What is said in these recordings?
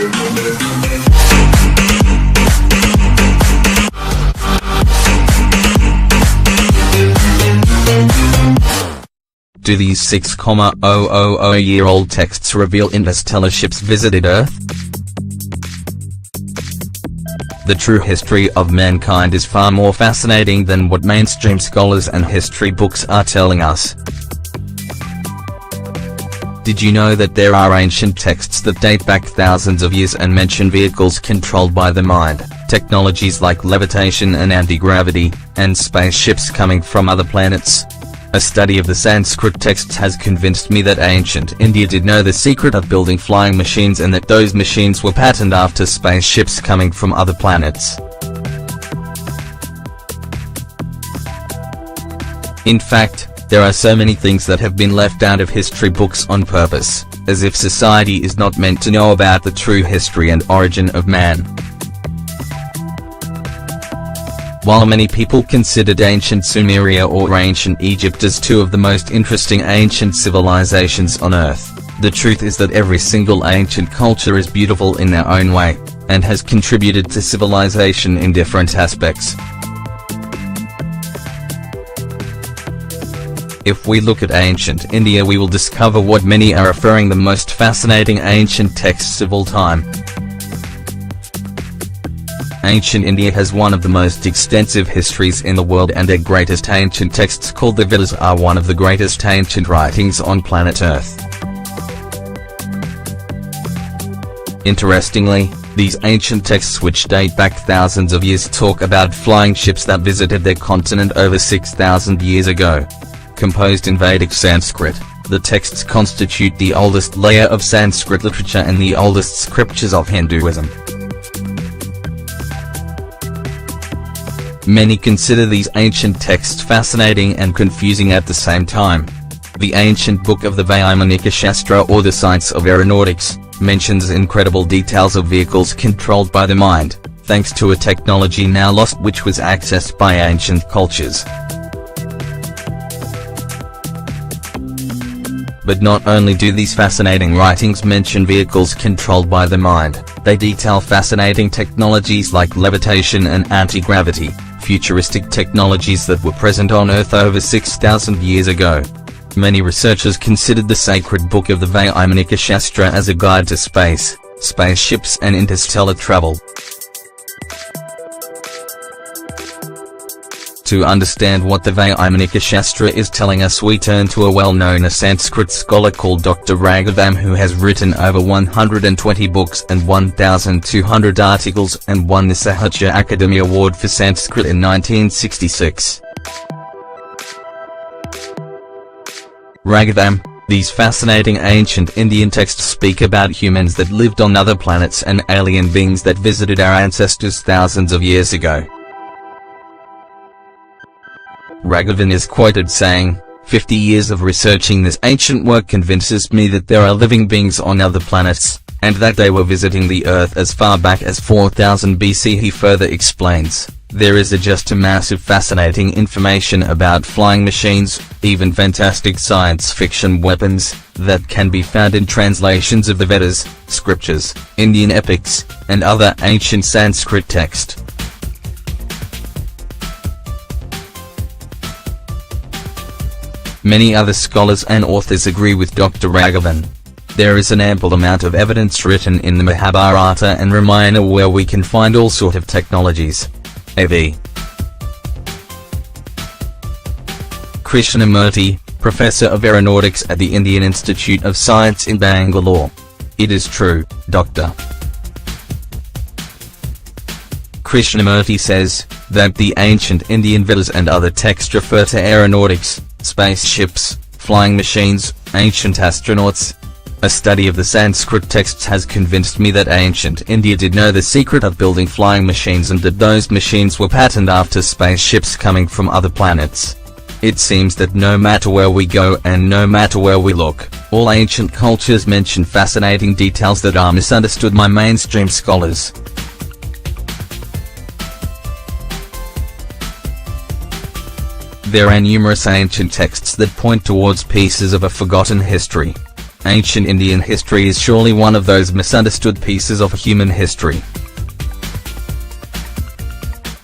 Do these 6,000-year-old texts reveal interstellar ships visited Earth? The true history of mankind is far more fascinating than what mainstream scholars and history books are telling us. Did you know that there are ancient texts that date back thousands of years and mention vehicles controlled by the mind, technologies like levitation and anti-gravity, and spaceships coming from other planets? A study of the Sanskrit texts has convinced me that ancient India did know the secret of building flying machines and that those machines were patterned after spaceships coming from other planets. In fact, there are so many things that have been left out of history books on purpose, as if society is not meant to know about the true history and origin of man. While many people considered ancient Sumeria or ancient Egypt as two of the most interesting ancient civilizations on Earth, the truth is that every single ancient culture is beautiful in their own way, and has contributed to civilization in different aspects. If we look at ancient India, we will discover what many are referring the most fascinating ancient texts of all time. Ancient India has one of the most extensive histories in the world, and their greatest ancient texts, called the Vedas, are one of the greatest ancient writings on planet Earth. Interestingly, these ancient texts, which date back thousands of years, talk about flying ships that visited their continent over 6,000 years ago. Composed in Vedic Sanskrit, the texts constitute the oldest layer of Sanskrit literature and the oldest scriptures of Hinduism. Many consider these ancient texts fascinating and confusing at the same time. The ancient book of the Vaimanika Shastra, or the science of aeronautics, mentions incredible details of vehicles controlled by the mind, thanks to a technology now lost which was accessed by ancient cultures. But not only do these fascinating writings mention vehicles controlled by the mind, they detail fascinating technologies like levitation and anti-gravity, futuristic technologies that were present on Earth over 6,000 years ago. Many researchers considered the sacred book of the Vaimanika Shastra as a guide to space, spaceships and interstellar travel. To understand what the Vaimanika Shastra is telling us, we turn to a well-known Sanskrit scholar called Dr. Raghavam, who has written over 120 books and 1,200 articles and won the Sahitya Akademi Award for Sanskrit in 1966. Raghavam: these fascinating ancient Indian texts speak about humans that lived on other planets and alien beings that visited our ancestors thousands of years ago. Raghavan is quoted saying, "50 years of researching this ancient work convinces me that there are living beings on other planets, and that they were visiting the Earth as far back as 4000 BC. He further explains, "There is just a massive fascinating information about flying machines, even fantastic science fiction weapons, that can be found in translations of the Vedas, scriptures, Indian epics, and other ancient Sanskrit texts." Many other scholars and authors agree with Dr. Raghavan. There is an ample amount of evidence written in the Mahabharata and Ramayana where we can find all sort of technologies. A.V. Krishnamurti, Professor of Aeronautics at the Indian Institute of Science in Bangalore. It is true, Dr. Krishnamurti says, that the ancient Indian Vedas and other texts refer to aeronautics, spaceships, flying machines, ancient astronauts. A study of the Sanskrit texts has convinced me that ancient India did know the secret of building flying machines and that those machines were patterned after spaceships coming from other planets. It seems that no matter where we go and no matter where we look, all ancient cultures mention fascinating details that are misunderstood by mainstream scholars. There are numerous ancient texts that point towards pieces of a forgotten history. Ancient Indian history is surely one of those misunderstood pieces of human history.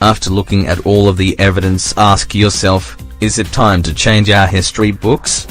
After looking at all of the evidence, ask yourself, is it time to change our history books?